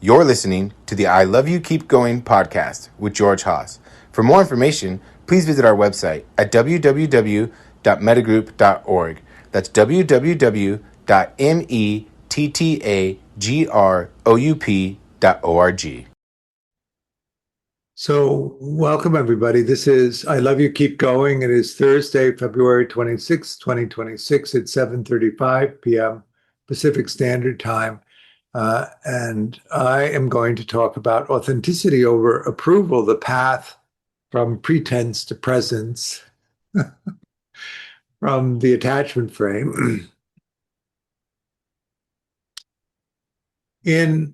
You're listening to the I Love You Keep Going podcast with George Haas. For more information, please visit our website at www.mettagroup.org. That's www.mettagroup.org. So, welcome everybody. This is I Love You Keep Going. It is Thursday, February 26, 2026 at 7:35 p.m. Pacific Standard Time. And I am going to talk about authenticity over approval, the path from pretense to presence, from the attachment frame. in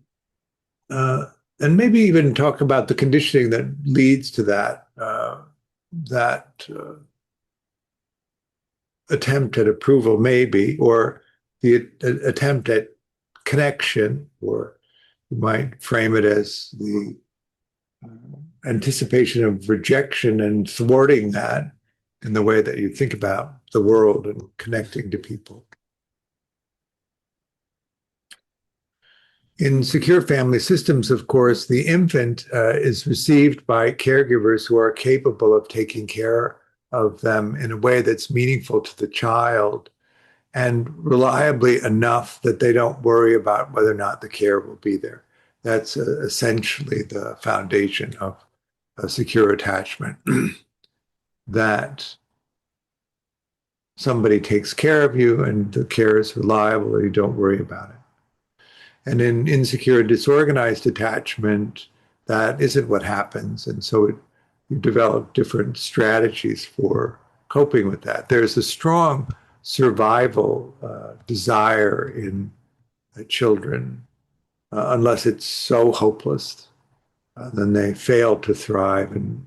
and maybe even talk about the conditioning that leads to that attempt at approval, maybe, or the attempt at connection, or you might frame it as the anticipation of rejection and thwarting that in the way that you think about the world and connecting to people. In secure family systems, of course, the infant is received by caregivers who are capable of taking care of them in a way that's meaningful to the child and reliably enough that they don't worry about whether or not the care will be there. That's essentially the foundation of a secure attachment, that somebody takes care of you and the care is reliable and you don't worry about it. And in insecure, disorganized attachment, that isn't what happens. And so you develop different strategies for coping with that. There's a strong survival desire in children, unless it's so hopeless, then they fail to thrive and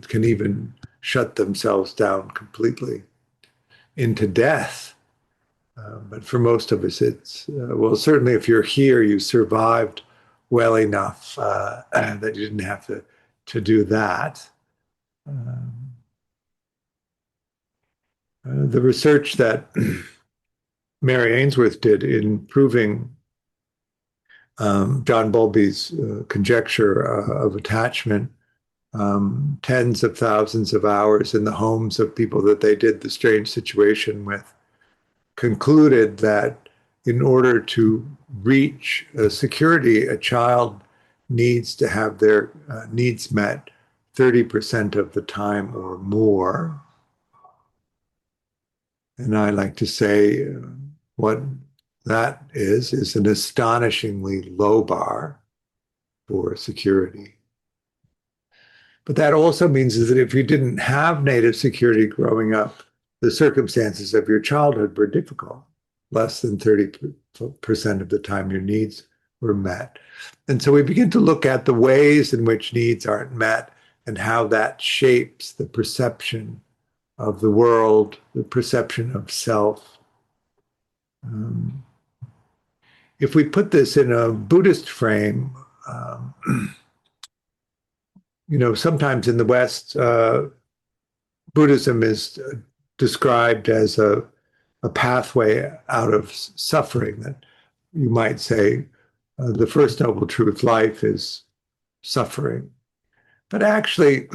can even shut themselves down completely into death. But for most of us, it's, well, certainly if you're here, you survived well enough that you didn't have to do that. The research that Mary Ainsworth did in proving John Bowlby's conjecture of attachment, tens of thousands of hours in the homes of people that they did the strange situation with, concluded that in order to reach security, a child needs to have their needs met 30% of the time or more. And I like to say what that is an astonishingly low bar for security. But that also means is that if you didn't have native security growing up, the circumstances of your childhood were difficult. Less than 30% of the time your needs were met. And so we begin to look at the ways in which needs aren't met and how that shapes the perception of the world, the perception of self. If we put this in a Buddhist frame, sometimes in the West, Buddhism is described as a pathway out of suffering, that you might say the first noble truth, life is suffering. But actually,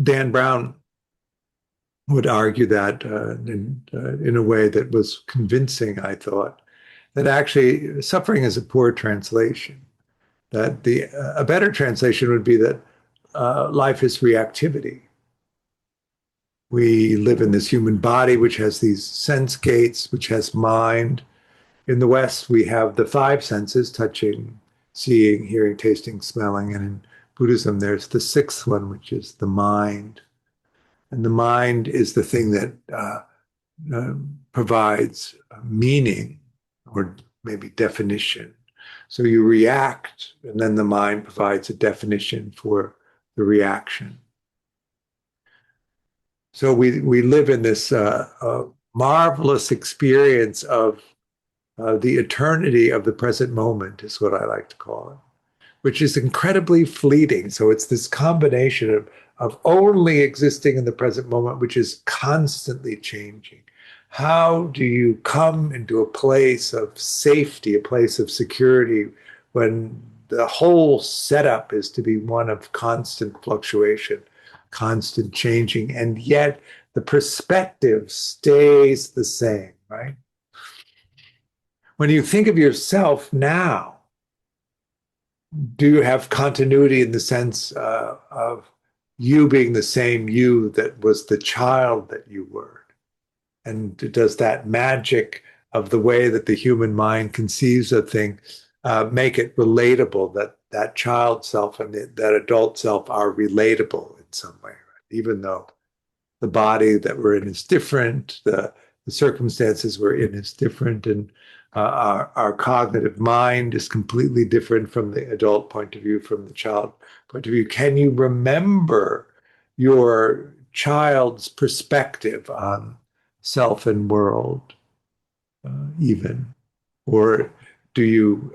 Dan Brown would argue that in a way that was convincing, I thought, that actually suffering is a poor translation, that a better translation would be that life is reactivity. We live in this human body, which has these sense gates, which has mind. In the West, we have the five senses: touching, seeing, hearing, tasting, smelling. And in Buddhism, there's the sixth one, which is the mind. And the mind is the thing that provides meaning, or maybe definition. So you react, and then the mind provides a definition for the reaction. So we live in this marvelous experience of the eternity of the present moment, is what I like to call it, which is incredibly fleeting. So it's this combination of only existing in the present moment, which is constantly changing. How do you come into a place of safety, a place of security, when the whole setup is to be one of constant fluctuation, constant changing, and yet the perspective stays the same, right? When you think of yourself now, do you have continuity in the sense of you being the same you that was the child that you were? And does that magic of the way that the human mind conceives of things make it relatable, that that child self and that adult self are relatable in some way, right? Even though the body that we're in is different, the circumstances we're in is different, and our cognitive mind is completely different from the adult point of view, from the child point of view. Can you remember your child's perspective on self and world, even? Or do you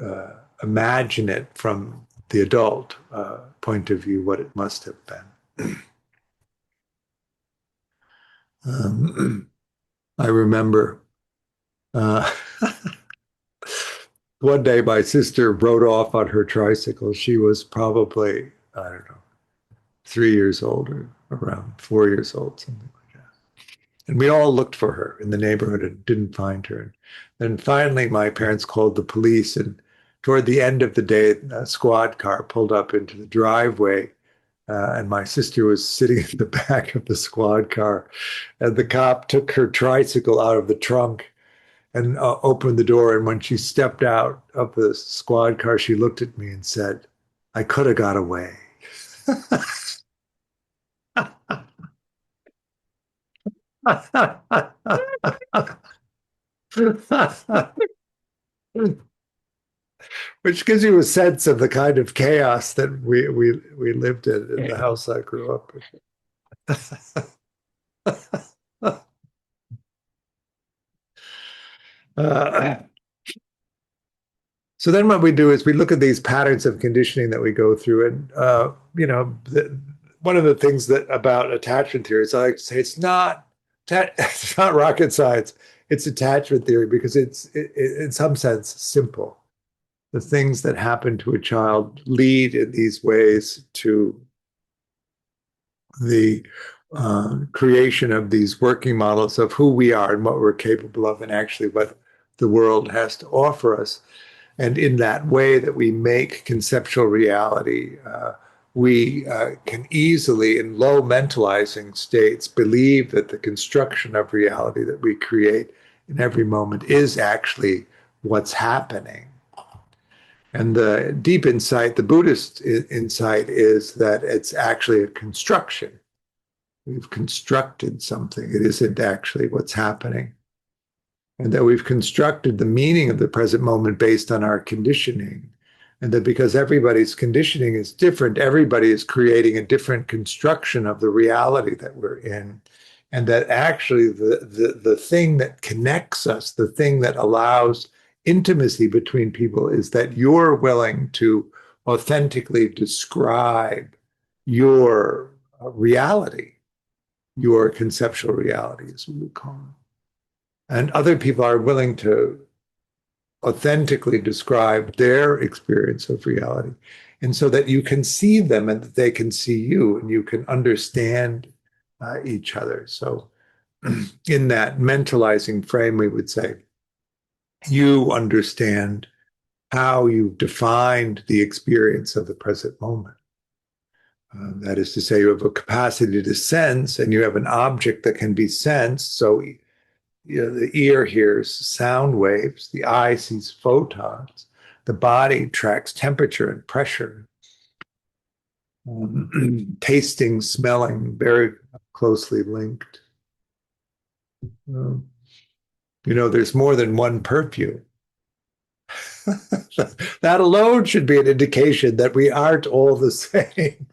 imagine it from the adult point of view, what it must have been? I remember uh, one day my sister rode off on her tricycle. She was probably, I don't know, 3 years old or around 4 years old, something like that. And we all looked for her in the neighborhood and didn't find her. And then finally, my parents called the police. And toward the end of the day, a squad car pulled up into the driveway. And my sister was sitting in the back of the squad car. And the cop took her tricycle out of the trunk and opened the door. And when she stepped out of the squad car, she looked at me and said, "I could have got away." Which gives you a sense of the kind of chaos that we lived in the house I grew up in. uh, so then what we do is we look at these patterns of conditioning that we go through, and one of the things that about attachment theory is I like to say it's not rocket science. It's attachment theory because it's in some sense simple. The things that happen to a child lead in these ways to the creation of these working models of who we are and what we're capable of, and actually what the world has to offer us. And in that way that we make conceptual reality, we can easily, in low mentalizing states, believe that the construction of reality that we create in every moment is actually what's happening. And the deep insight, the Buddhist insight, is that it's actually a construction. We've constructed something. It isn't actually what's happening. And that we've constructed the meaning of the present moment based on our conditioning. And that because everybody's conditioning is different, everybody is creating a different construction of the reality that we're in. And that actually the thing that connects us, the thing that allows intimacy between people, is that you're willing to authentically describe your reality, your conceptual reality, as we would call it. And other people are willing to authentically describe their experience of reality. And so that you can see them and that they can see you and you can understand each other. So in that mentalizing frame, we would say, you understand how you've defined the experience of the present moment. That is to say, you have a capacity to sense and you have an object that can be sensed. So the ear hears sound waves, the eye sees photons, the body tracks temperature and pressure, tasting, smelling, very closely linked. There's more than one perfume. That alone should be an indication that we aren't all the same.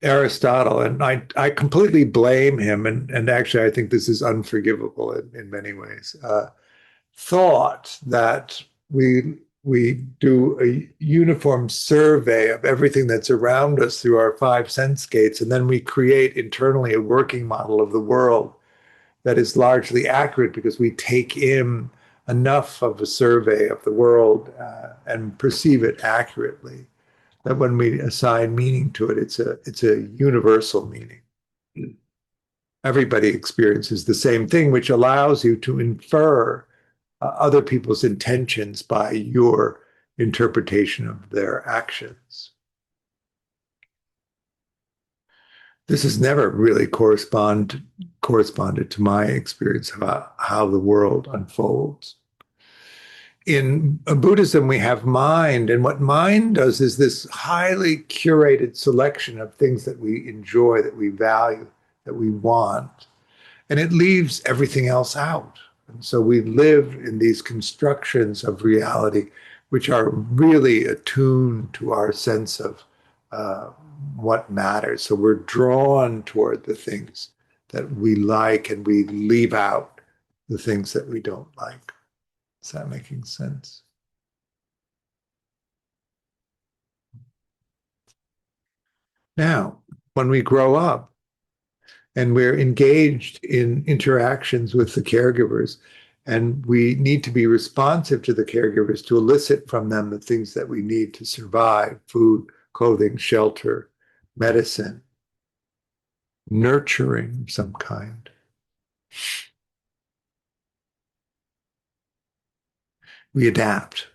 Aristotle, and I completely blame him, and actually I think this is unforgivable in many ways, thought that we do a uniform survey of everything that's around us through our five sense gates, and then we create internally a working model of the world that is largely accurate because we take in enough of a survey of the world and perceive it accurately, that when we assign meaning to it, it's a universal meaning. Everybody experiences the same thing, which allows you to infer other people's intentions by your interpretation of their actions. This has never really corresponded to my experience about how the world unfolds. In Buddhism, we have mind, and what mind does is this highly curated selection of things that we enjoy, that we value, that we want, and it leaves everything else out. And so we live in these constructions of reality, which are really attuned to our sense of what matters. So we're drawn toward the things that we like, and we leave out the things that we don't like. Is that making sense? Now, when we grow up and we're engaged in interactions with the caregivers, and we need to be responsive to the caregivers to elicit from them the things that we need to survive: food, clothing, shelter, medicine, nurturing of some kind. We adapt.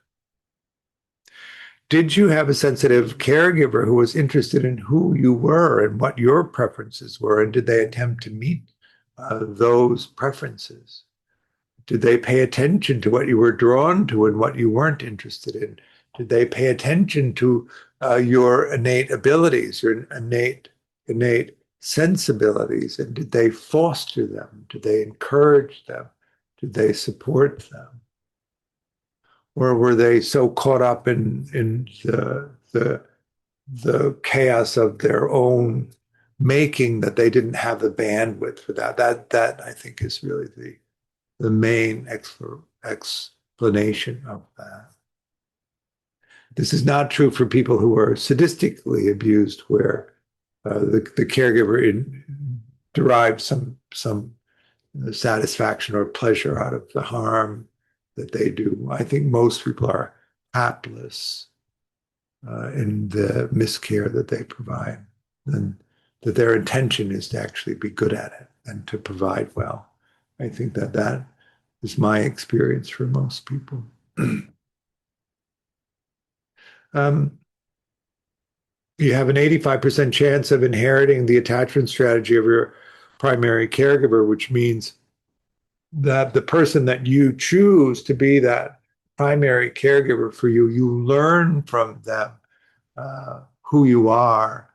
Did you have a sensitive caregiver who was interested in who you were and what your preferences were? And did they attempt to meet those preferences? Did they pay attention to what you were drawn to and what you weren't interested in? Did they pay attention to your innate abilities, your innate sensibilities? And did they foster them? Did they encourage them? Did they support them? Or were they so caught up in the chaos of their own making that they didn't have the bandwidth for that? That I think is really the main explanation of that. This is not true for people who are sadistically abused, where the caregiver derives some satisfaction or pleasure out of the harm that they do. I think most people are hapless in the miscare that they provide, and that their intention is to actually be good at it and to provide well. I think that is my experience for most people. You have an 85% chance of inheriting the attachment strategy of your primary caregiver, which means that the person that you choose to be that primary caregiver for you, you learn from them who you are,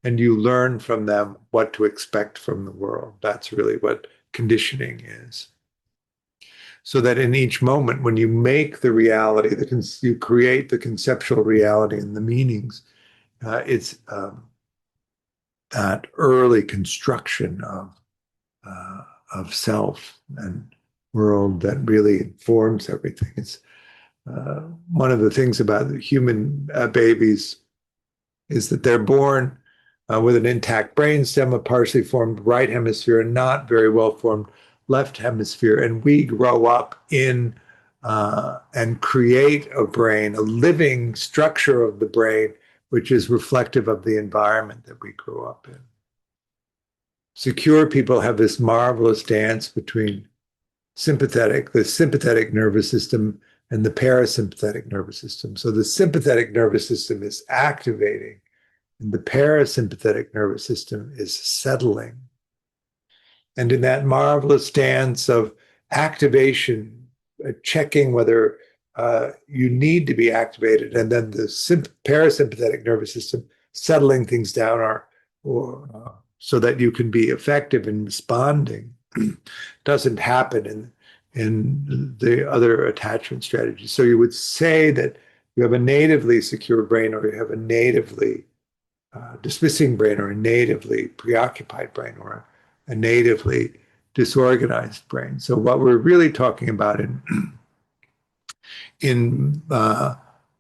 and you learn from them what to expect from the world. That's really what conditioning is. So that in each moment, when you make the reality, you create the conceptual reality and the meanings, it's that early construction of self and world that really informs everything. It's one of the things about the human babies is that they're born with an intact brainstem, a partially formed right hemisphere, and not very well formed left hemisphere. And we grow up in and create a brain, a living structure of the brain, which is reflective of the environment that we grew up in. Secure people have this marvelous dance between the sympathetic nervous system and the parasympathetic nervous system. So the sympathetic nervous system is activating, and the parasympathetic nervous system is settling. And in that marvelous dance of activation, checking whether you need to be activated, and then the parasympathetic nervous system settling things down, or so that you can be effective in responding, doesn't happen in the other attachment strategies. So you would say that you have a natively secure brain, or you have a natively dismissing brain, or a natively preoccupied brain, or a natively disorganized brain. So what we're really talking about in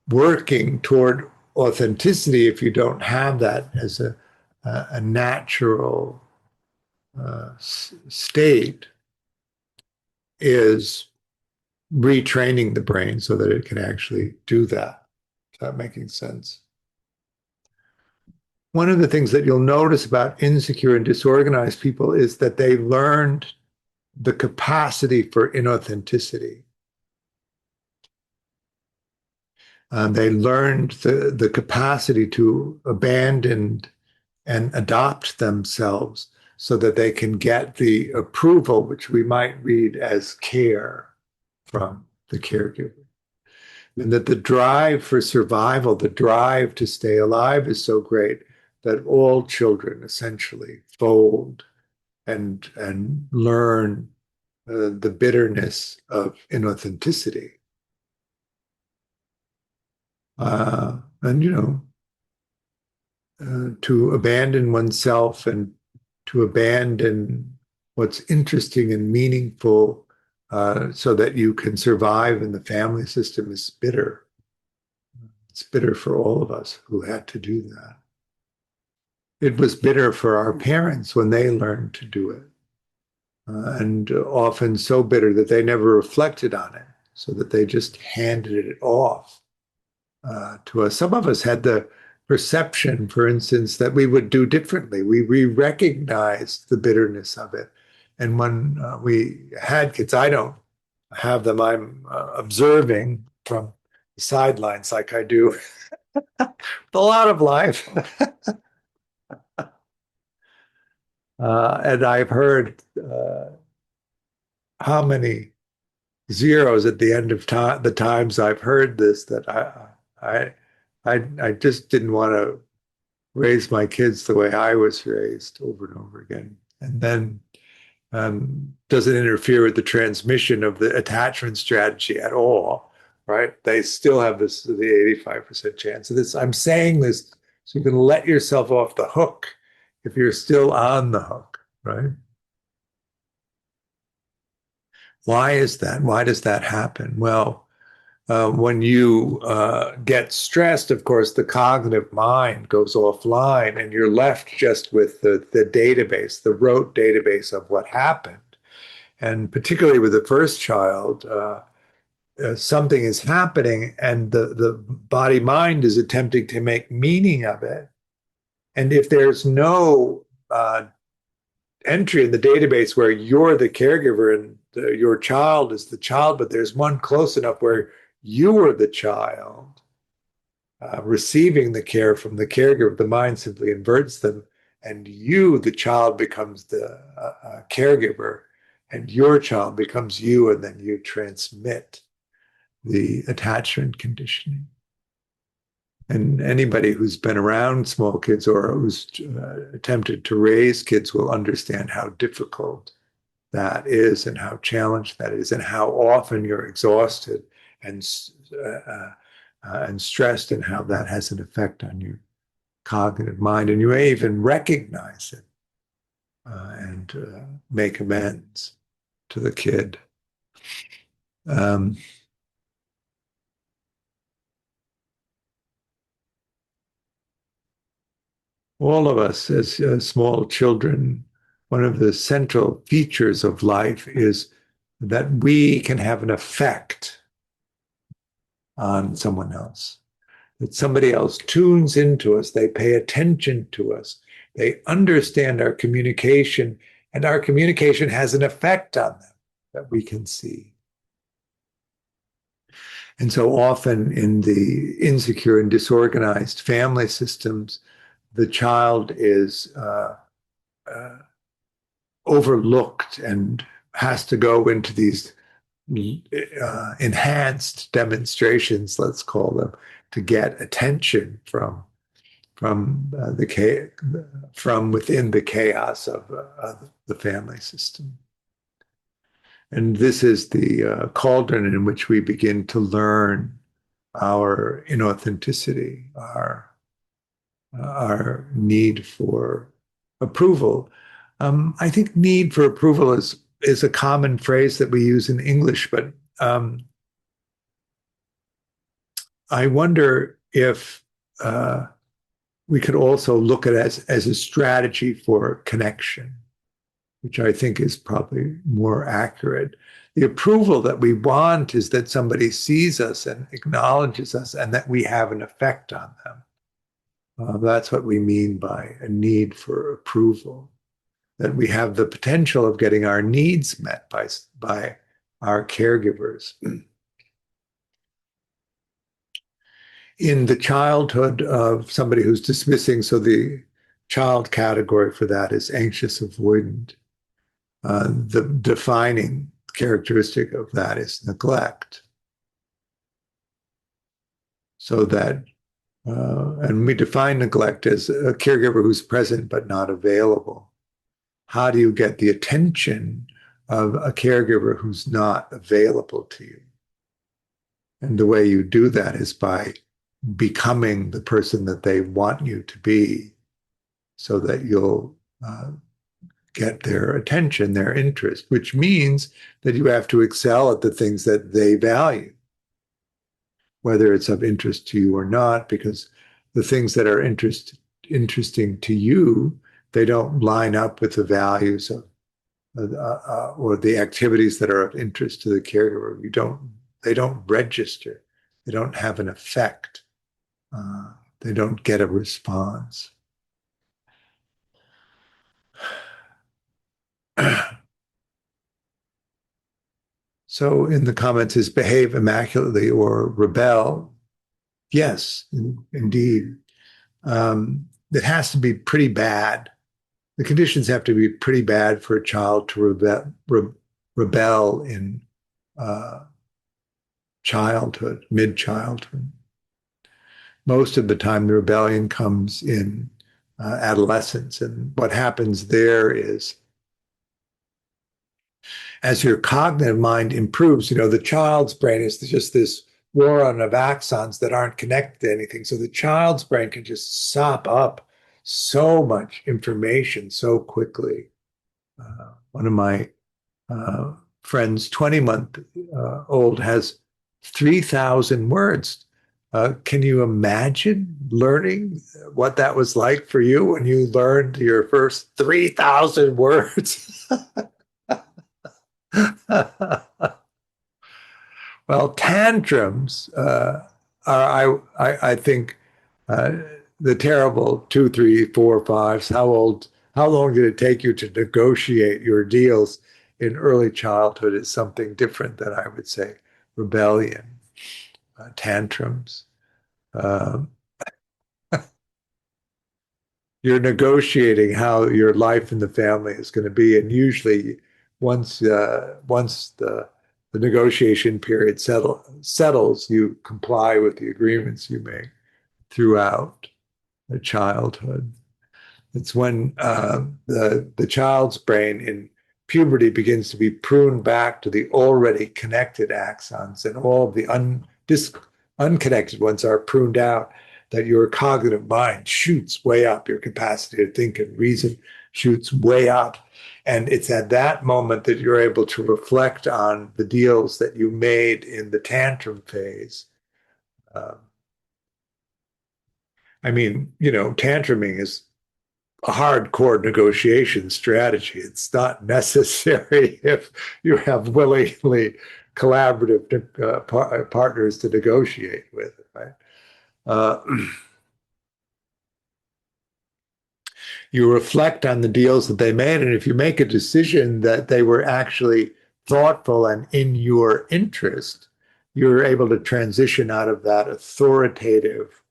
working toward authenticity, if you don't have that as a natural state, is retraining the brain so that it can actually do that. Is that making sense? One of the things that you'll notice about insecure and disorganized people is that they learned the capacity for inauthenticity. They learned the capacity to abandon and adopt themselves so that they can get the approval, which we might read as care, from the caregiver. And that the drive for survival, the drive to stay alive is so great that all children essentially fold and learn the bitterness of inauthenticity. And, to abandon oneself and to abandon what's interesting and meaningful so that you can survive in the family system is bitter. It's bitter for all of us who had to do that. It was bitter for our parents when they learned to do it, and often so bitter that they never reflected on it, so that they just handed it off to us. Some of us had the perception, for instance, that we would do differently. We recognized the bitterness of it. And when we had kids, I don't have them, I'm observing from the sidelines like I do a lot of life. And I've heard how many zeros at the end of the times I've heard this that I I just didn't want to raise my kids the way I was raised over and over again. And then doesn't interfere with the transmission of the attachment strategy at all, right? They still have the 85% chance of this. I'm saying this so you can let yourself off the hook if you're still on the hook, right? Why is that? Why does that happen? Well, when you get stressed, of course, the cognitive mind goes offline and you're left just with the database, the rote database of what happened. And particularly with the first child, something is happening and the body mind is attempting to make meaning of it. And if there's no entry in the database where you're the caregiver and your child is the child, but there's one close enough where you were the child receiving the care from the caregiver, the mind simply inverts them, and you, the child, becomes the caregiver, and your child becomes you, and then you transmit the attachment conditioning. And anybody who's been around small kids or who's attempted to raise kids will understand how difficult that is and how challenged that is and how often you're exhausted and stressed and how that has an effect on your cognitive mind. And you may even recognize it and make amends to the kid. All of us as small children, one of the central features of life is that we can have an effect on someone else, that somebody else tunes into us, they pay attention to us, they understand our communication, and our communication has an effect on them that we can see. And so often in the insecure and disorganized family systems, the child is overlooked and has to go into these enhanced demonstrations, let's call them, to get attention from within the chaos of the family system. And this is the cauldron in which we begin to learn our inauthenticity, our need for approval. I think need for approval is a common phrase that we use in English, but I wonder if we could also look at it as a strategy for connection. which I think is probably more accurate. The approval that we want is that somebody sees us and acknowledges us and that we have an effect on them. That's what we mean by a need for approval, that we have the potential of getting our needs met by our caregivers. In the childhood of somebody who's dismissing, so the child category for that is anxious avoidant. The defining characteristic of that is neglect. So that, and we define neglect as a caregiver who's present but not available. How do you get the attention of a caregiver who's not available to you? And the way you do that is by becoming the person that they want you to be, so that you'll get their attention, their interest, which means that you have to excel at the things that they value, whether it's of interest to you or not, because the things that are interesting to you, they don't line up with the values of or the activities that are of interest to the caregiver. They don't register. They don't have an effect. They don't get a response. So in the comments is behave immaculately or rebel. Yes, indeed. It has to be pretty bad. The conditions have to be pretty bad for a child to rebel in childhood, mid-childhood. Most of the time, the rebellion comes in adolescence. And what happens there is, as your cognitive mind improves, the child's brain is just this war of axons that aren't connected to anything. So the child's brain can just sop up so much information so quickly. One of my friends, 20-month-old, has 3,000 words. Can you imagine learning what that was like for you when you learned your first 3,000 words? Well, tantrums are, I think, the terrible 2, 3, 4, 5s. How long did it take you to negotiate your deals in early childhood is something different than, I would say, rebellion, tantrums. Um, you're negotiating how your life in the family is going to be, and usually once the negotiation period settles, you comply with the agreements you make throughout the childhood. It's when the child's brain in puberty begins to be pruned back to the already connected axons, and all of the unconnected ones are pruned out, that your cognitive mind shoots way up. Your capacity to think and reason shoots way up. And it's at that moment that you're able to reflect on the deals that you made in the tantrum phase. Tantruming is a hardcore negotiation strategy. It's not necessary if you have willingly collaborative partners to negotiate with, right? You reflect on the deals that they made, and if you make a decision that they were actually thoughtful and in your interest, you're able to transition out of that authoritative,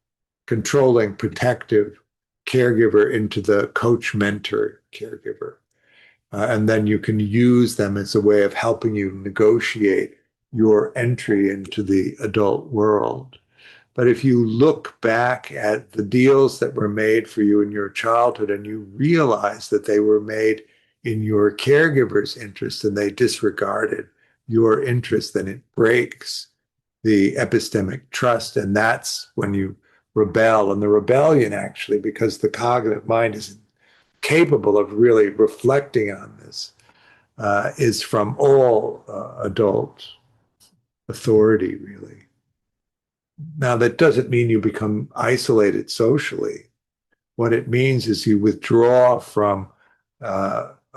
controlling, protective caregiver into the coach mentor caregiver. And then you can use them as a way of helping you negotiate your entry into the adult world. But if you look back at the deals that were made for you in your childhood and you realize that they were made in your caregiver's interest and they disregarded your interest, then it breaks the epistemic trust. And that's when you rebel. And the rebellion, actually, because the cognitive mind isn't capable of really reflecting on this, is from all adult authority, really. Now, that doesn't mean you become isolated socially. What it means is you withdraw from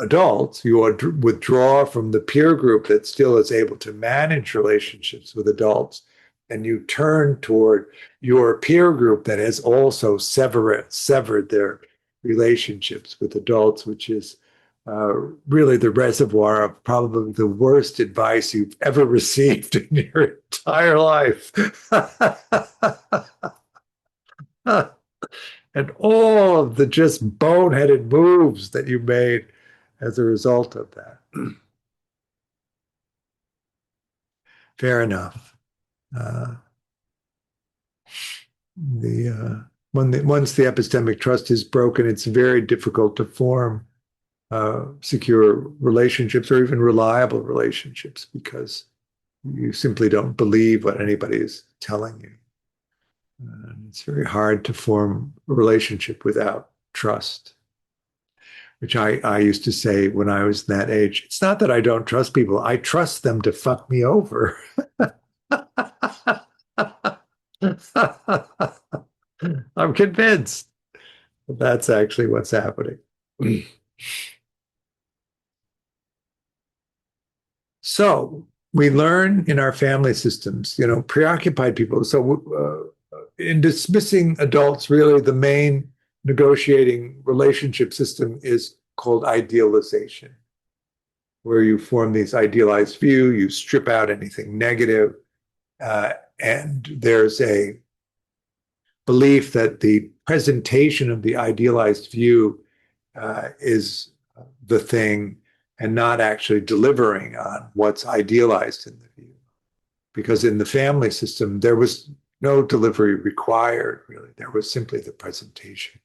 adults, you withdraw from the peer group that still is able to manage relationships with adults, and you turn toward your peer group that has also severed their relationships with adults, which is really the reservoir of probably the worst advice you've ever received in your entire life. And all of the just boneheaded moves that you made as a result of that. Fair enough. Uh, once the epistemic trust is broken, it's very difficult to form secure relationships or even reliable relationships because you simply don't believe what anybody is telling you. It's very hard to form a relationship without trust, which I used to say when I was that age. It's not that I don't trust people. I trust them to fuck me over. I'm convinced that that's actually what's happening. So we learn in our family systems, preoccupied people. So in dismissing adults, really the main negotiating relationship system is called idealization, where you form these idealized view, you strip out anything negative, and there's a belief that the presentation of the idealized view is the thing and not actually delivering on what's idealized in the view. Because in the family system, there was no delivery required, really. There was simply the presentation.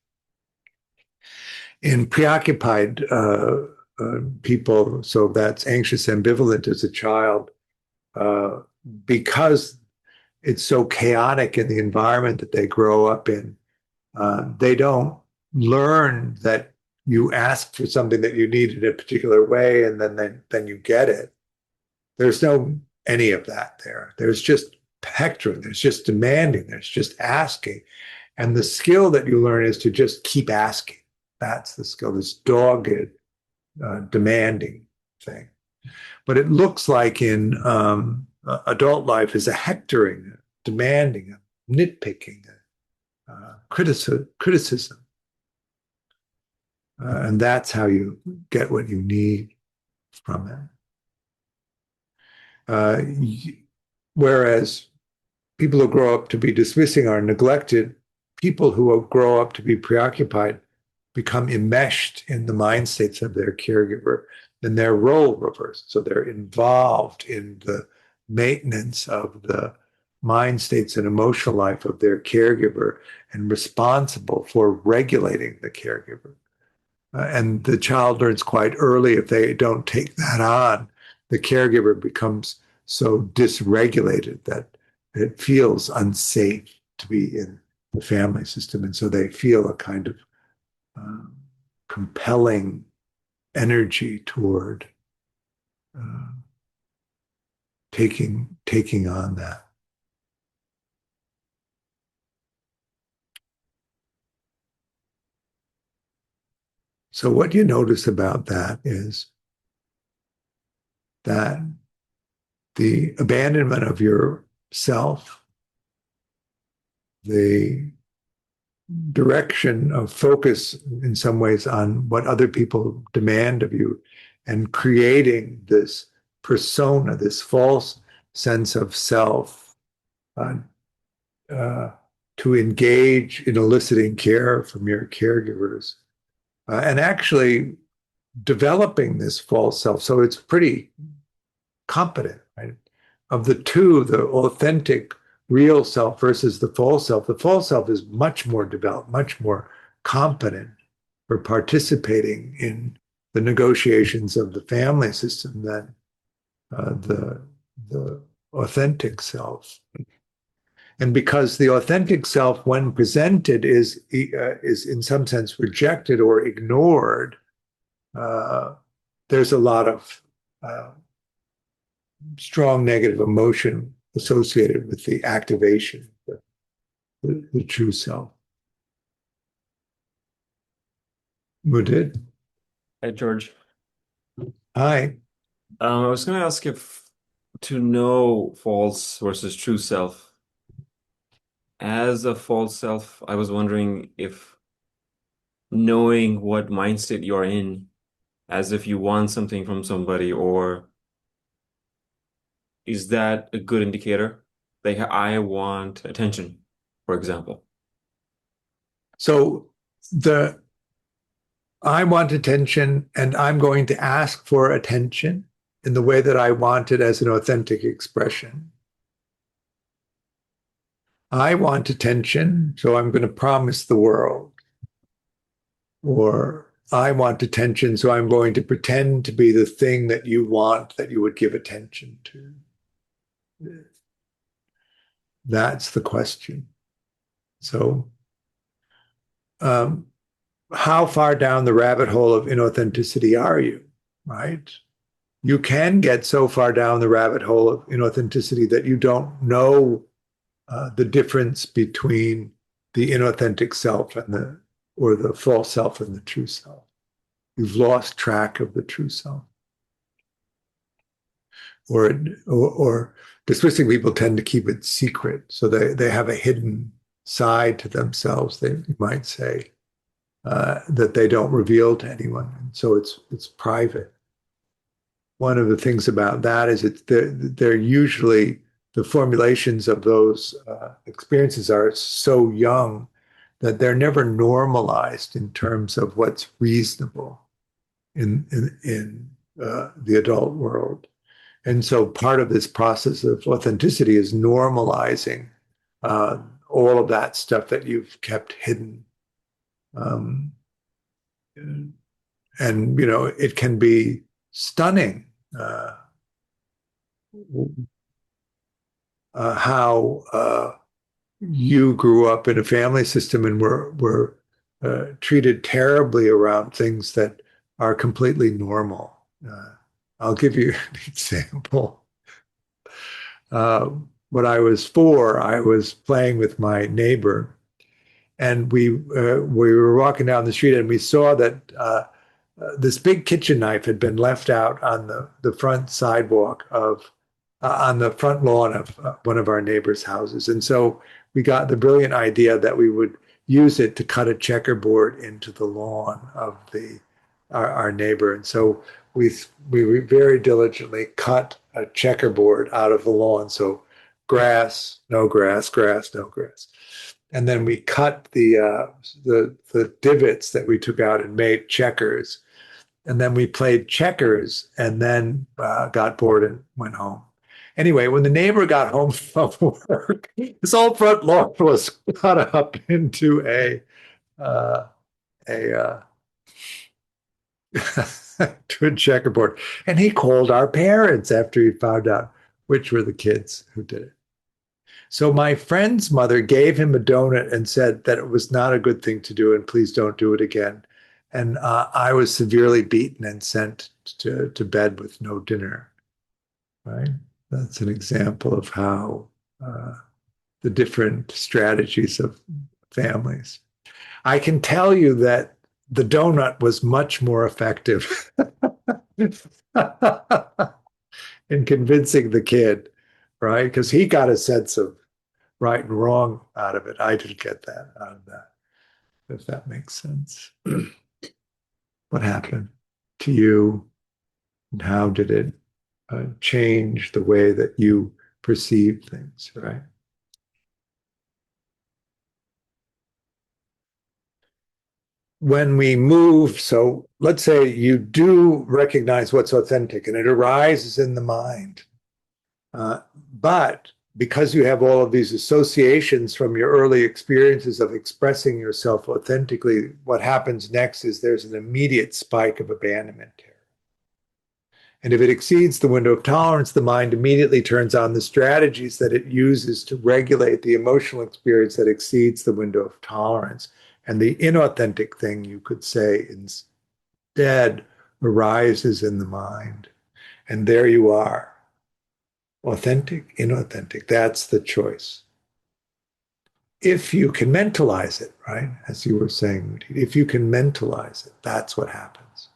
In preoccupied people, so that's anxious ambivalent as a child, uh, because it's so chaotic in the environment that they grow up in, they don't learn that you ask for something that you need in a particular way and then you get it. There's no any of that there. There's just hectoring, there's just demanding, there's just asking. And the skill that you learn is to just keep asking. That's the skill, this dogged, demanding thing. But it looks like in adult life is a hectoring, a demanding, a nitpicking, criticism. And that's how you get what you need from it. Whereas people who grow up to be dismissing are neglected, people who grow up to be preoccupied become enmeshed in the mind states of their caregiver, and their role reversed. So they're involved in the maintenance of the mind states and emotional life of their caregiver and responsible for regulating the caregiver. And the child learns quite early, if they don't take that on, the caregiver becomes so dysregulated that it feels unsafe to be in the family system. And so they feel a kind of compelling energy toward taking on that. So what you notice about that is that the abandonment of yourself, the direction of focus in some ways on what other people demand of you, and creating this persona, this false sense of self, uh, to engage in eliciting care from your caregivers, and actually developing this false self. So it's pretty competent, right? Of the two, the authentic real self versus the false self is much more developed, much more competent for participating in the negotiations of the family system than the authentic self. And because the authentic self, when presented, is in some sense rejected or ignored, there's a lot of strong negative emotion associated with the activation of the true self. Mudid? Hey, George. Hi. I was going to ask if to know false versus true self. As a false self, I was wondering if knowing what mind state you're in, as if you want something from somebody, or is that a good indicator? Like, I want attention, for example. So the I want attention and I'm going to ask for attention in the way that I want it as an authentic expression. I want attention, so I'm going to promise the world. Or I want attention, so I'm going to pretend to be the thing that you want that you would give attention to. That's the question. So, um, how far down the rabbit hole of inauthenticity are you? Right? You can get so far down the rabbit hole of inauthenticity that you don't know the difference between the inauthentic self and the false self and the true self. You've lost track of the true self. Or the twisting people tend to keep it secret, so they have a hidden side to themselves. They might say that they don't reveal to anyone, and so it's private. One of the things about that is they're usually the formulations of those experiences are so young that they're never normalized in terms of what's reasonable in the adult world. And so part of this process of authenticity is normalizing all of that stuff that you've kept hidden. Um, and, you know, it can be stunning how you grew up in a family system and were treated terribly around things that are completely normal. I'll give you an example. Uh, when I was 4, I was playing with my neighbor, and we were walking down the street, and we saw that this big kitchen knife had been left out on the front sidewalk of on the front lawn of one of our neighbors' houses. And so we got the brilliant idea that we would use it to cut a checkerboard into the lawn of our neighbor. And so we we very diligently cut a checkerboard out of the lawn. So grass, no grass, grass, no grass. And then we cut the divots that we took out and made checkers. And then we played checkers and then got bored and went home. Anyway, when the neighbor got home from work, his whole front lawn was cut up into uh, a to a checkerboard, and he called our parents after he found out which were the kids who did it. So my friend's mother gave him a donut and said that it was not a good thing to do and please don't do it again. And I was severely beaten and sent to bed with no dinner. Right? That's an example of how uh, the different strategies of families. I can tell you that the donut was much more effective in convincing the kid, right? Because he got a sense of right and wrong out of it. I didn't get that out of that, if that makes sense. What happened to you and how did it change the way that you perceive things, right? When we move, so let's say you do recognize what's authentic and it arises in the mind. But because you have all of these associations from your early experiences of expressing yourself authentically, what happens next is there's an immediate spike of abandonment terror. And if it exceeds the window of tolerance, the mind immediately turns on the strategies that it uses to regulate the emotional experience that exceeds the window of tolerance. And the inauthentic thing, you could say, instead arises in the mind. And there you are. Authentic, inauthentic. That's the choice. If you can mentalize it, right? As you were saying, if you can mentalize it, that's what happens.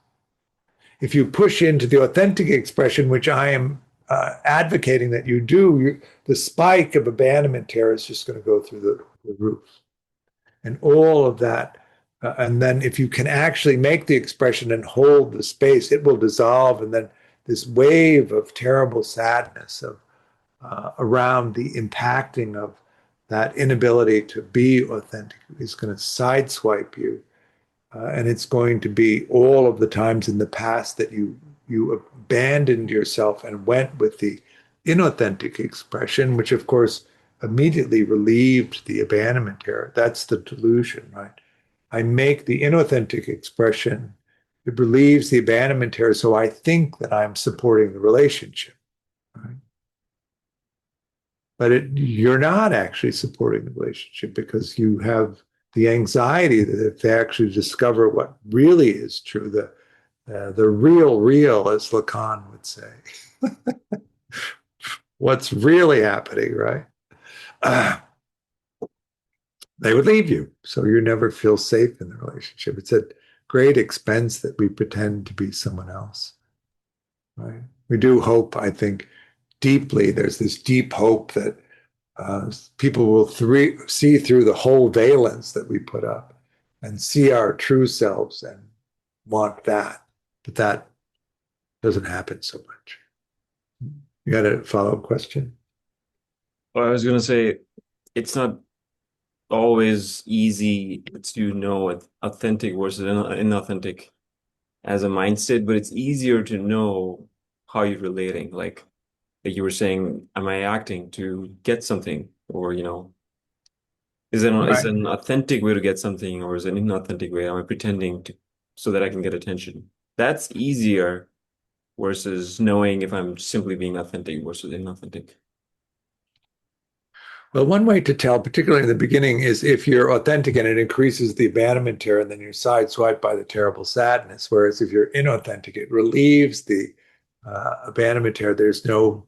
if you push into the authentic expression, which I am advocating that you do, the spike of abandonment terror is just going to go through the roof. And all of that. And then if you can actually make the expression and hold the space, it will dissolve. And then this wave of terrible sadness of around the impacting of that inability to be authentic is going to sideswipe you. And it's going to be all of the times in the past that you abandoned yourself and went with the inauthentic expression, which of course immediately relieved the abandonment terror. That's the delusion, right? I make the inauthentic expression, it relieves the abandonment terror, so I think that I'm supporting the relationship, right? But you're not actually supporting the relationship because you have the anxiety that if they actually discover what really is true, the real, as Lacan would say, what's really happening, right? They would leave you. So you never feel safe in the relationship. It's at great expense that we pretend to be someone else, right? We do hope, I think, deeply. There's this deep hope that people will see through the whole valence that we put up and see our true selves and want that. But that doesn't happen so much. You got a follow-up question? Well, I was going to say, it's not always easy to know authentic versus inauthentic as a mindset, but it's easier to know how you're relating. Like you were saying, am I acting to get something? Or, is it an authentic way to get something, or is it an inauthentic way? Am I pretending to so that I can get attention? That's easier versus knowing if I'm simply being authentic versus inauthentic. Well, one way to tell, particularly in the beginning, is if you're authentic and it increases the abandonment terror, and then you're sideswiped by the terrible sadness. Whereas if you're inauthentic, it relieves the abandonment terror. There's no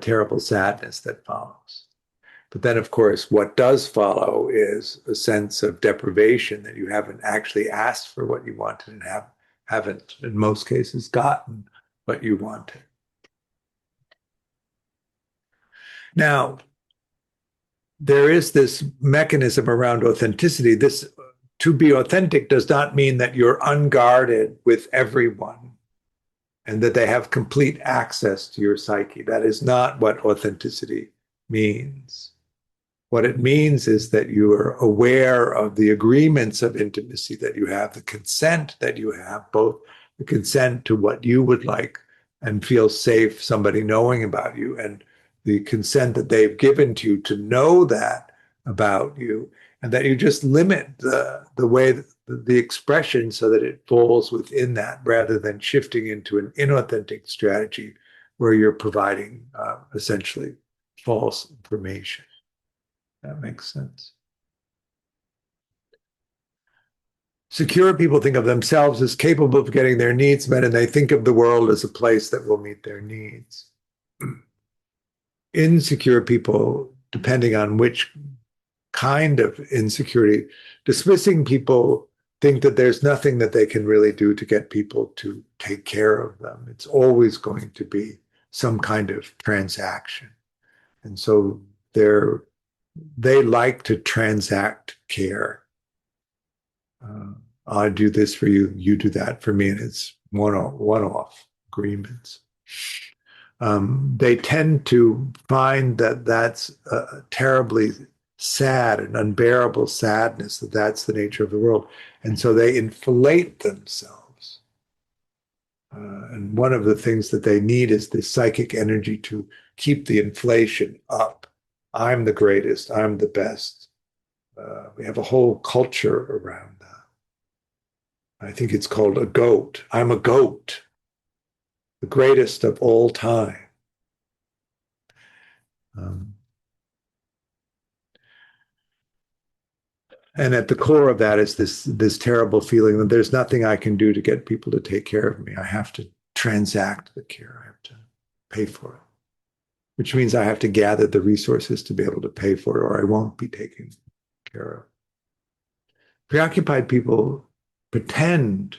terrible sadness that follows. But then, of course, what does follow is a sense of deprivation that you haven't actually asked for what you wanted and haven't, in most cases, gotten what you wanted. Now, there is this mechanism around authenticity. This to be authentic does not mean that you're unguarded with everyone and that they have complete access to your psyche. That is not what authenticity means. What it means is that you are aware of the agreements of intimacy that you have, the consent that you have, both the consent to what you would like and feel safe somebody knowing about you, and the consent that they've given to you to know that about you, and that you just limit the way the expression so that it falls within that rather than shifting into an inauthentic strategy where you're providing essentially false information. That makes sense. Secure people think of themselves as capable of getting their needs met, and they think of the world as a place that will meet their needs. Insecure people, depending on which kind of insecurity, dismissing people think that there's nothing that they can really do to get people to take care of them. It's always going to be some kind of transaction. And so they like to transact care. I do this for you, you do that for me, and it's one-off agreements. They tend to find that that's a terribly sad and unbearable sadness, that's the nature of the world. And so they inflate themselves. And one of the things that they need is the psychic energy to keep the inflation up. I'm the greatest, I'm the best. We have a whole culture around that. I think it's called a goat. I'm a goat, the greatest of all time. And at the core of that is this terrible feeling that there's nothing I can do to get people to take care of me. I have to transact the care. I have to pay for it, which means I have to gather the resources to be able to pay for it, or I won't be taken care of. Preoccupied people pretend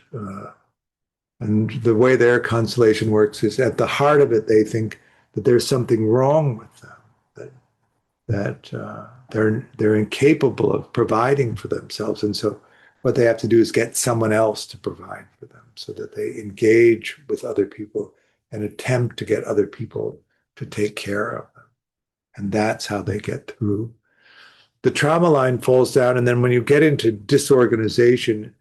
And the way their constellation works is at the heart of it, they think that there's something wrong with them, that they're incapable of providing for themselves, and so what they have to do is get someone else to provide for them, so that they engage with other people and attempt to get other people to take care of them, and that's how they get through. The trauma line falls down, and then when you get into disorganization,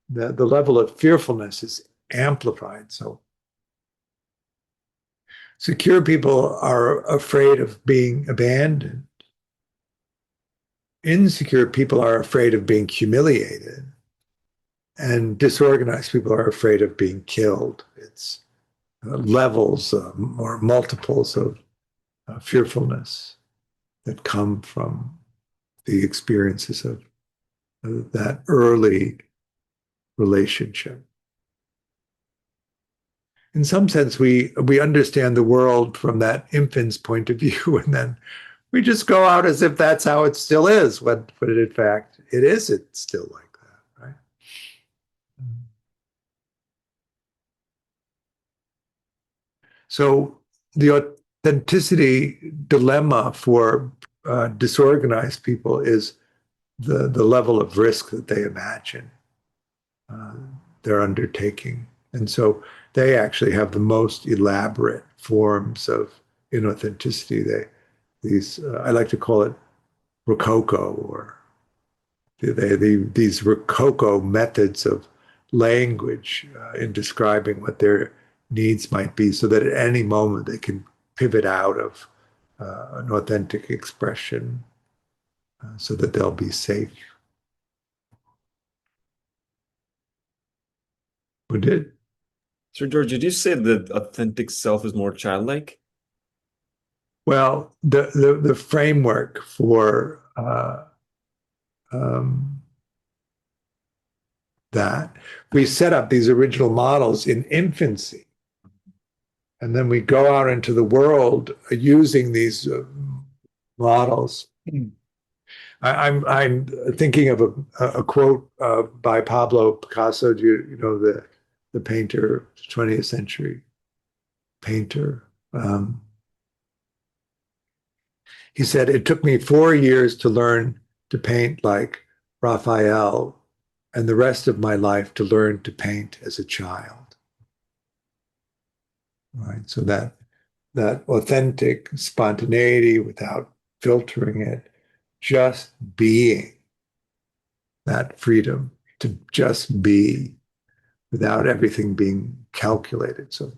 the level of fearfulness is amplified. So secure people are afraid of being abandoned. Insecure people are afraid of being humiliated. And disorganized people are afraid of being killed. It's levels or multiples of fearfulness that come from the experiences of that early relationship. In some sense, we understand the world from that infant's point of view, and then we just go out as if that's how it still is, when in fact it isn't still like that, right? So the authenticity dilemma for disorganized people is the level of risk that they imagine uh, they're undertaking. And so they actually have the most elaborate forms of inauthenticity. I like to call it Rococo, or these Rococo methods of language in describing what their needs might be, so that at any moment they can pivot out of an authentic expression, so that they'll be safe. We did. So, George, did you say that authentic self is more childlike? Well, the framework for um, that, we set up these original models in infancy, and then we go out into the world using these models. I'm thinking of a quote by Pablo Picasso. You know, the painter, 20th century painter. He said, "It took me 4 years to learn to paint like Raphael, and the rest of my life to learn to paint as a child." Right. So that authentic spontaneity without filtering it, just being, that freedom to just be without everything being calculated. So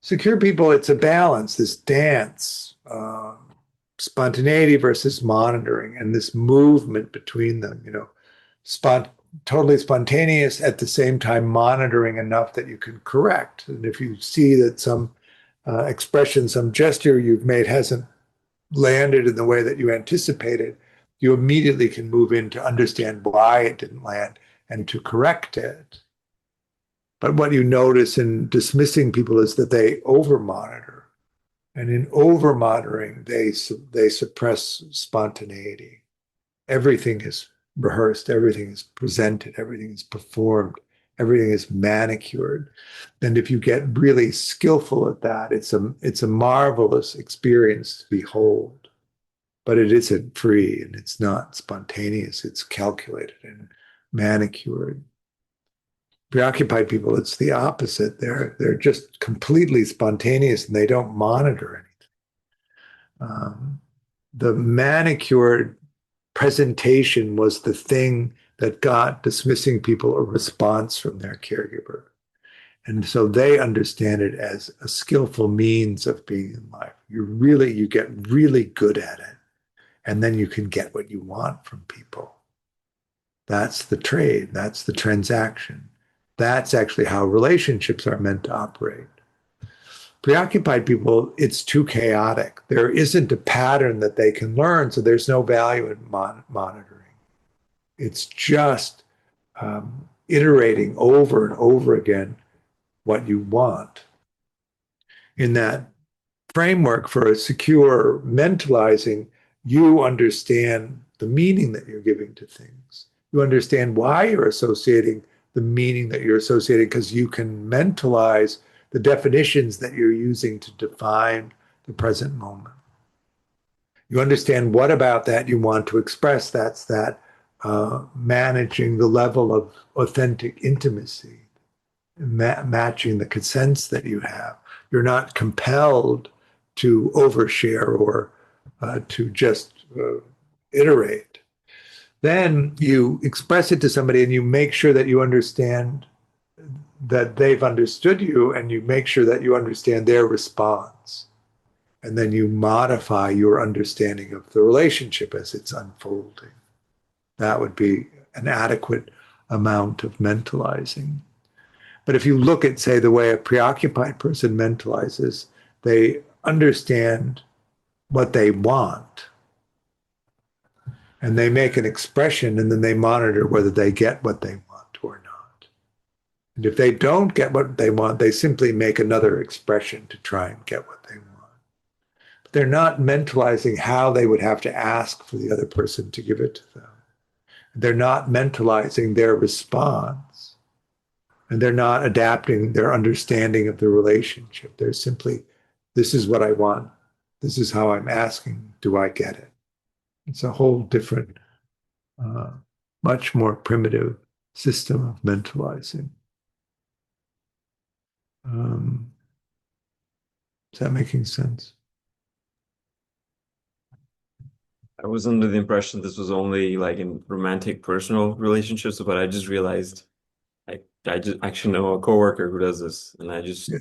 secure people, it's a balance, this dance, spontaneity versus monitoring, and this movement between them, totally spontaneous at the same time monitoring enough that you can correct. And if you see that some expression, some gesture you've made hasn't landed in the way that you anticipated, you immediately can move in to understand why it didn't land and to correct it. But what you notice in dismissing people is that they over monitor. And in over monitoring, they suppress spontaneity. Everything is rehearsed, everything is presented, everything is performed, everything is manicured. And if you get really skillful at that, it's a marvelous experience to behold. But it isn't free, and it's not spontaneous. It's calculated and manicured. Preoccupied people, it's the opposite. They're just completely spontaneous, and they don't monitor anything. The manicured presentation was the thing that got dismissing people a response from their caregiver. And so they understand it as a skillful means of being in life. You get really good at it, and then you can get what you want from people. That's the trade. That's the transaction. That's actually how relationships are meant to operate. Preoccupied people, it's too chaotic. There isn't a pattern that they can learn, so there's no value in monitoring. It's just iterating over and over again what you want. In that framework for a secure mentalizing, you understand the meaning that you're giving to things. You understand why you're associating the meaning that you're associating because you can mentalize the definitions that you're using to define the present moment. You understand what about that you want to express. That's that managing the level of authentic intimacy, matching the consents that you have. You're not compelled to overshare or to just iterate. Then you express it to somebody and you make sure that you understand that they've understood you and you make sure that you understand their response. And then you modify your understanding of the relationship as it's unfolding. That would be an adequate amount of mentalizing. But if you look at, say, the way a preoccupied person mentalizes, they understand what they want and they make an expression and then they monitor whether they get what they want or not. And if they don't get what they want, they simply make another expression to try and get what they want. But they're not mentalizing how they would have to ask for the other person to give it to them. They're not mentalizing their response. And they're not adapting their understanding of the relationship. They're simply, this is what I want. This is how I'm asking. Do I get it? It's a whole different, much more primitive system of mentalizing. Is that making sense? I was under the impression this was only like in romantic personal relationships, but I just realized I just actually know a coworker who does this, and I just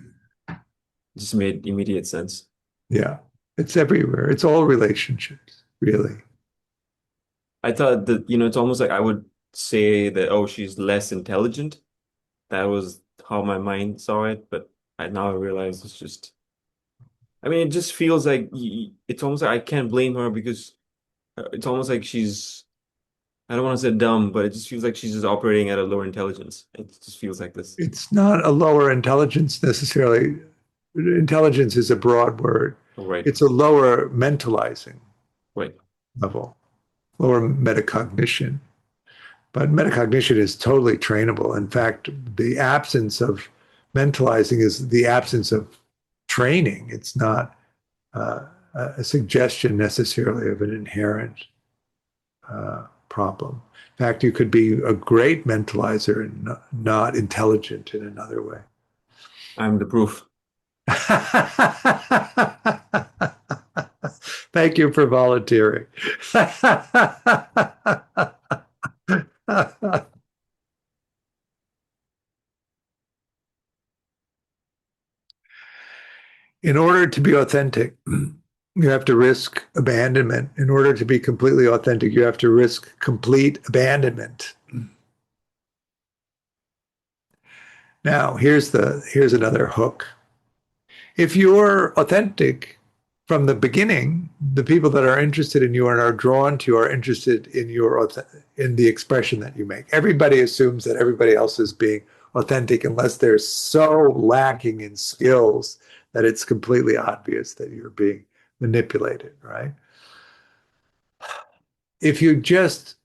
made immediate sense. Yeah, it's everywhere. It's all relationships, really. I thought that, it's almost like I would say that, oh, she's less intelligent. That was how my mind saw it, but now I realize it's just, I mean, it just feels like it's almost like I can't blame her because it's almost like she's, I don't want to say dumb, but it just feels like she's just operating at a lower intelligence. It just feels like this. It's not a lower intelligence necessarily. Intelligence is a broad word. Oh, right. It's a lower mentalizing Right. level, lower metacognition. But metacognition is totally trainable. In fact, the absence of mentalizing is the absence of training. It's not a suggestion necessarily of an inherent problem. In fact, you could be a great mentalizer and not intelligent in another way. I'm the proof. Thank you for volunteering. In order to be authentic, you have to risk abandonment. In order to be completely authentic, you have to risk complete abandonment. Now, here's another hook. If you're authentic from the beginning, the people that are interested in you and are drawn to you are interested in in the expression that you make. Everybody assumes that everybody else is being authentic unless they're so lacking in skills that it's completely obvious that you're being manipulated, right? If you just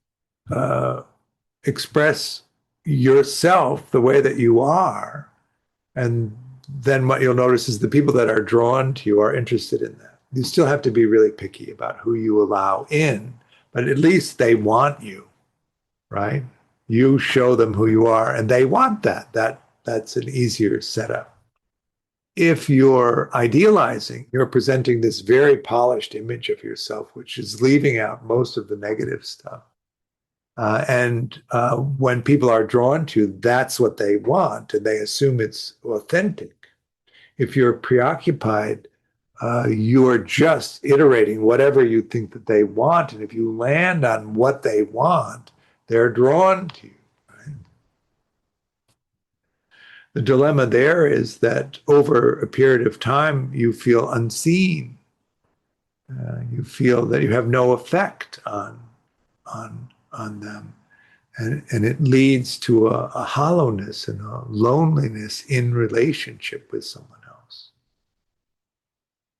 express yourself the way that you are, and then what you'll notice is the people that are drawn to you are interested in that. You still have to be really picky about who you allow in, but at least they want you, right? You show them who you are, and they want that. That's an easier setup. If you're idealizing, you're presenting this very polished image of yourself, which is leaving out most of the negative stuff. And when people are drawn to, that's what they want, and they assume it's authentic. If you're preoccupied, you're just iterating whatever you think that they want. And if you land on what they want, they're drawn to you. Right? The dilemma there is that over a period of time, you feel unseen. You feel that you have no effect on them. And it leads to a hollowness and a loneliness in relationship with someone else.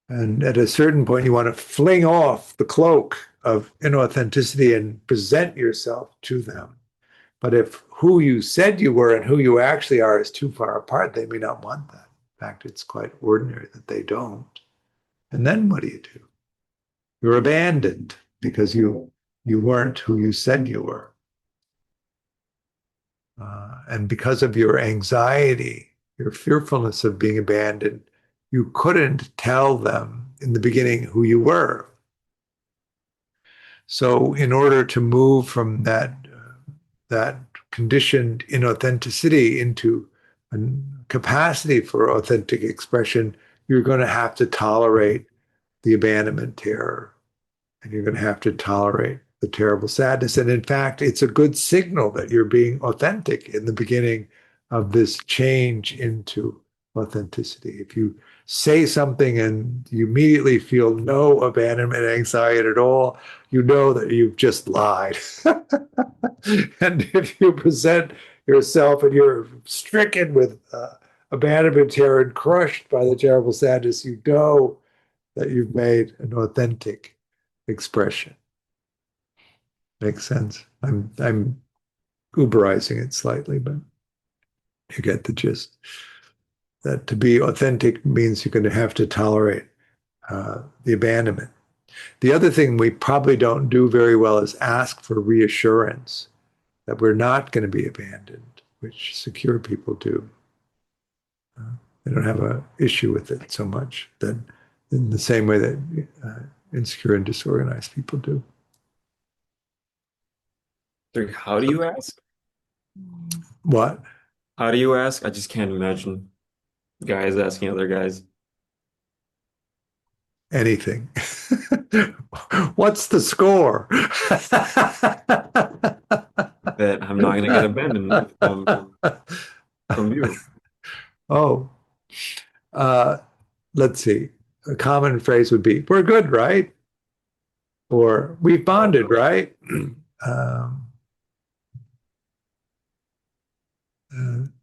And at a certain point, you want to fling off the cloak of inauthenticity and present yourself to them. But if who you said you were and who you actually are is too far apart, they may not want that. In fact, it's quite ordinary that they don't. And then what do? You're abandoned because you weren't who you said you were. And because of your anxiety, your fearfulness of being abandoned, you couldn't tell them in the beginning who you were. So, in order to move from that conditioned inauthenticity into a capacity for authentic expression, you're going to have to tolerate the abandonment terror, and you're going to have to tolerate the terrible sadness. And in fact, it's a good signal that you're being authentic in the beginning of this change into authenticity. If you say something and you immediately feel no abandonment anxiety at all, you know that you've just lied. And if you present yourself and you're stricken with abandonment terror and crushed by the terrible sadness, you know that you've made an authentic expression. Makes sense. I'm Uberizing it slightly, but you get the gist. That to be authentic means you're going to have to tolerate the abandonment. The other thing we probably don't do very well is ask for reassurance that we're not going to be abandoned, which secure people do. They don't have an issue with it so much that in the same way that insecure and disorganized people do. How do you ask? What? How do you ask? I just can't imagine guys asking other guys. Anything. What's the score? That I'm not gonna get abandoned from you. Oh, uh, let's see. A common phrase would be, "We're good, right?" Or "We've bonded, right?"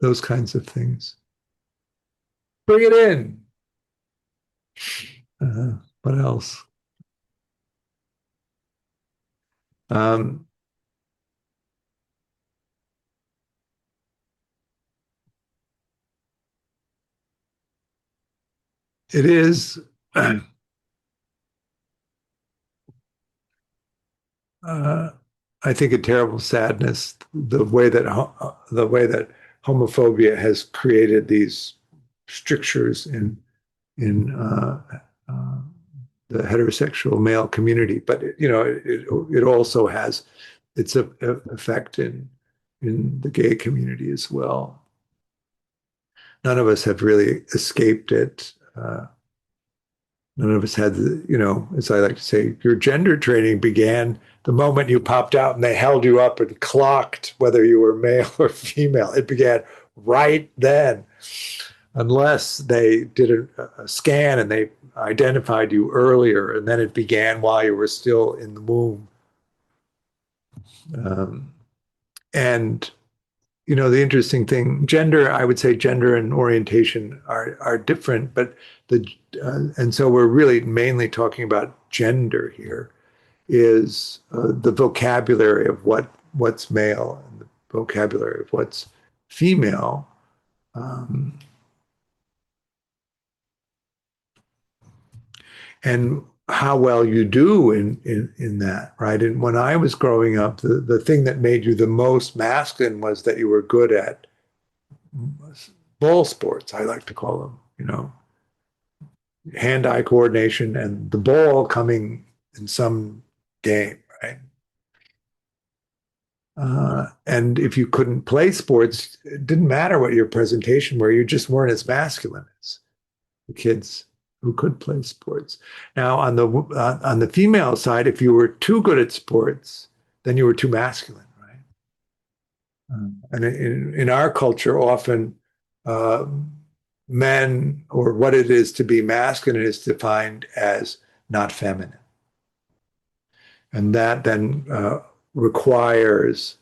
Those kinds of things. Bring it in. What else? Um, it is. I think a terrible sadness the way that homophobia has created these strictures in uh, the heterosexual male community, but it also has its effect in the gay community as well. None of us have really escaped it. None of us had as I like to say, your gender training began the moment you popped out and they held you up and clocked whether you were male or female. It began right then, unless they did a scan and they identified you earlier, and then it began while you were still in the womb. Um, and the interesting thing, I would say gender and orientation are different, but and so we're really mainly talking about gender here, is the vocabulary of what's male and the vocabulary of what's female. Um, and how well you do in that, right? And when I was growing up, the thing that made you the most masculine was that you were good at ball sports, I like to call them, hand-eye coordination and the ball coming in some game, right? And if you couldn't play sports, it didn't matter what your presentation were, you just weren't as masculine as the kids who could play sports. Now, on the female side, if you were too good at sports, then you were too masculine, right? And in our culture, often uh, men, or what it is to be masculine, is defined as not feminine. And that then requires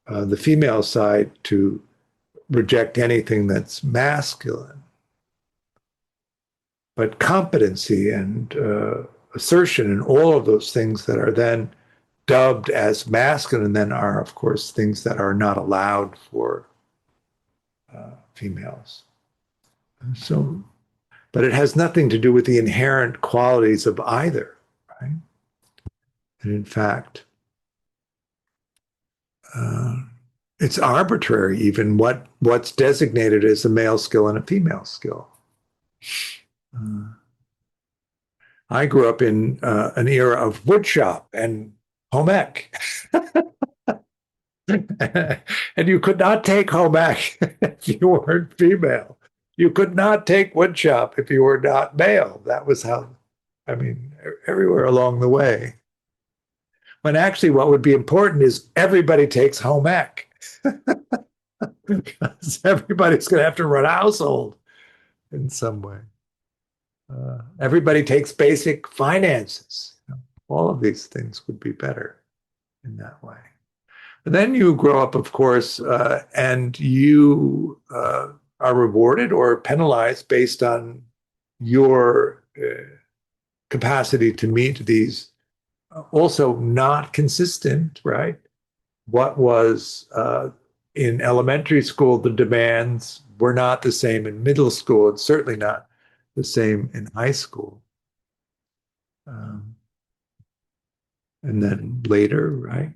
the female side to reject anything that's masculine. But competency and assertion and all of those things that are then dubbed as masculine then are, of course, things that are not allowed for females. So, but it has nothing to do with the inherent qualities of either, right? And in fact, uh, it's arbitrary even what's designated as a male skill and a female skill. Uh, I grew up in an era of woodshop and home ec. And you could not take home ec if you weren't female. You could not take woodshop if you were not male. That was how, I mean, everywhere along the way. When actually what would be important is everybody takes home ec. Because everybody's going to have to run a household in some way. Everybody takes basic finances. All of these things would be better in that way. But then you grow up, of course, and you are rewarded or penalized based on your capacity to meet these also not consistent, right? What was in elementary school, the demands were not the same in middle school, and certainly not the same in high school. And then later, right?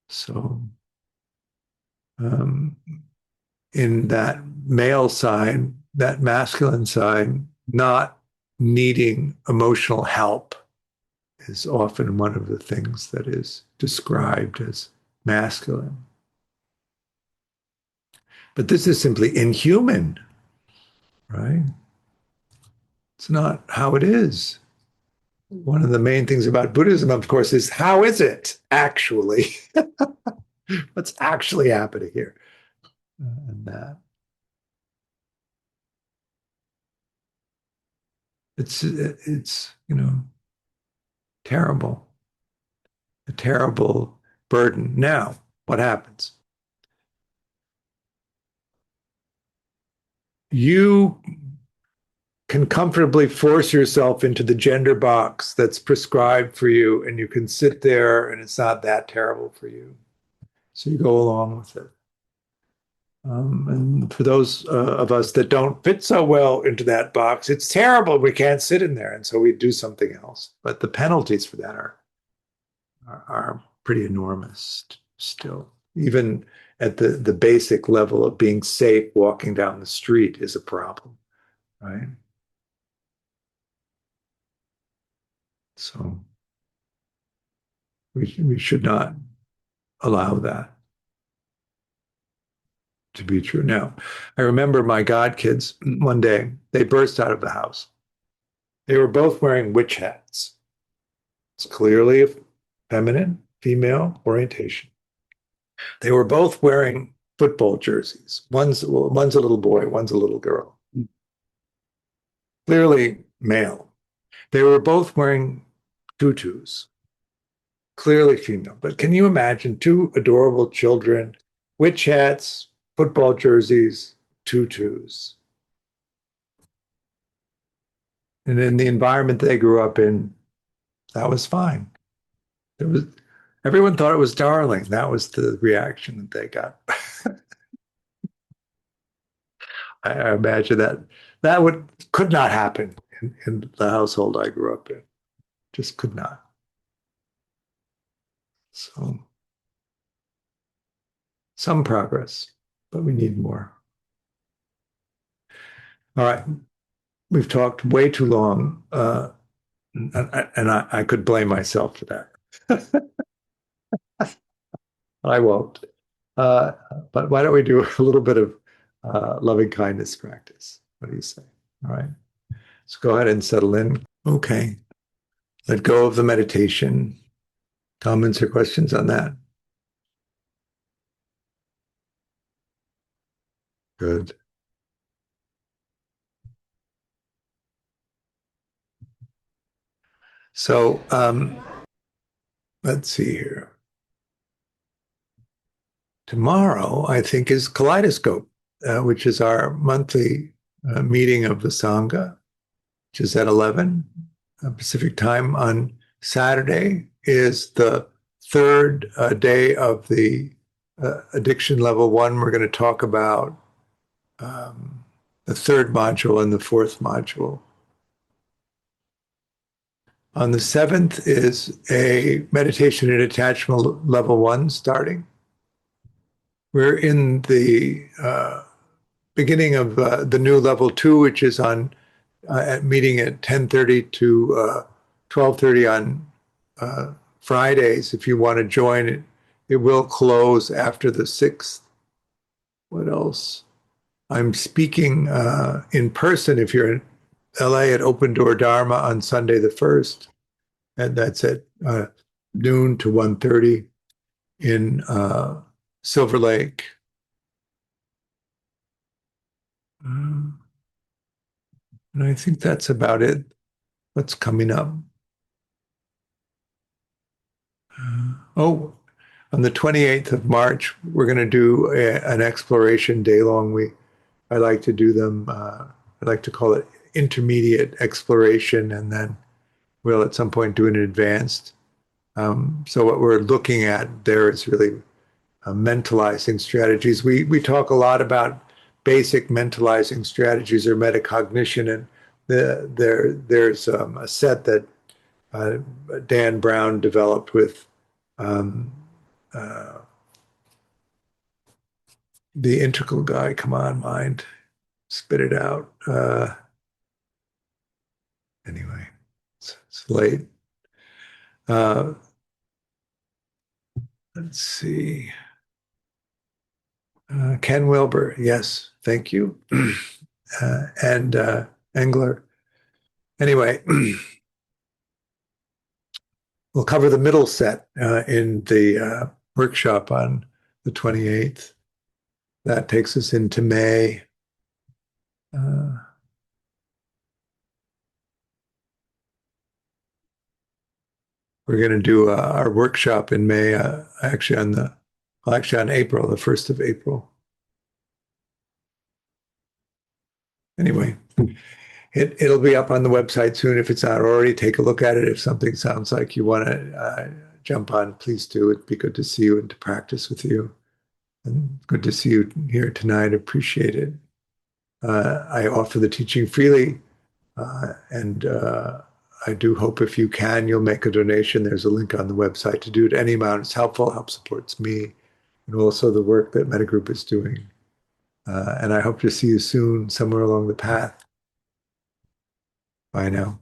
So, in that male side, that masculine side, not needing emotional help is often one of the things that is described as masculine. But this is simply inhuman, right? It's not how it is. One of the main things about Buddhism, of course, is how is it actually? What's actually happening here? And that. It's terrible, a terrible burden. Now, what happens? You can comfortably force yourself into the gender box that's prescribed for you, and you can sit there and it's not that terrible for you. So you go along with it. And for those of us that don't fit so well into that box, it's terrible. We can't sit in there. And so we do something else. But the penalties for that are pretty enormous still. Even at the basic level of being safe walking down the street is a problem, right? So we should not allow that to be true. Now, I remember my godkids one day, they burst out of the house. They were both wearing witch hats. It's clearly a feminine, female orientation. They were both wearing football jerseys. One's a little boy, one's a little girl. Clearly male. They were both wearing tutus. Clearly female. But can you imagine two adorable children, witch hats, football jerseys, tutus? And in the environment they grew up in, that was fine. Everyone thought it was darling. That was the reaction that they got. I imagine that could not happen in the household I grew up in. Just could not. So some progress, but we need more. All right. We've talked way too long, and I could blame myself for that. I won't. But why don't we do a little bit of loving kindness practice? What do you say? All right. So go ahead and settle in. Okay. Let go of the meditation. Comments or questions on that? Good. So let's see here. Tomorrow, I think, is Kaleidoscope, which is our monthly meeting of the Sangha. which is at 11 Pacific time on Saturday, is the third day of the addiction level 1. We're going to talk about the third module and the fourth module. On the 7th is a meditation and attachment level 1 starting. We're in the beginning of the new level 2, which is on meeting at 10:30 to 12:30 on Fridays. If you want to join it, it will close after the 6th. What else? I'm speaking in person if you're in LA at Open Door Dharma on Sunday the 1st, and that's at noon to 1:30 in Silver Lake. And I think that's about it. What's coming up? On the 28th of March, we're going to do an exploration Daylong. I like to do them. I like to call it intermediate exploration, and then we'll at some point do an advanced. So what we're looking at there is really mentalizing strategies. We talk a lot about basic mentalizing strategies or metacognition, and there's a set that Dan Brown developed with the integral guy. Come on, mind, spit it out. Anyway, it's late. Let's see. Ken Wilber, yes, thank you. And Engler. Anyway, we'll cover the middle set in the workshop on the 28th. That takes us into May. We're going to do our workshop in May, actually on April, the 1st of April. Anyway, it'll be up on the website soon. If it's not already, take a look at it. If something sounds like you want to jump on, please do. It'd be good to see you and to practice with you. And good to see you here tonight. Appreciate it. I offer the teaching freely, and I do hope if you can, you'll make a donation. There's a link on the website to do it. Any amount is helpful, help supports me, and also the work that Mettagroup is doing. And I hope to see you soon somewhere along the path. Bye now.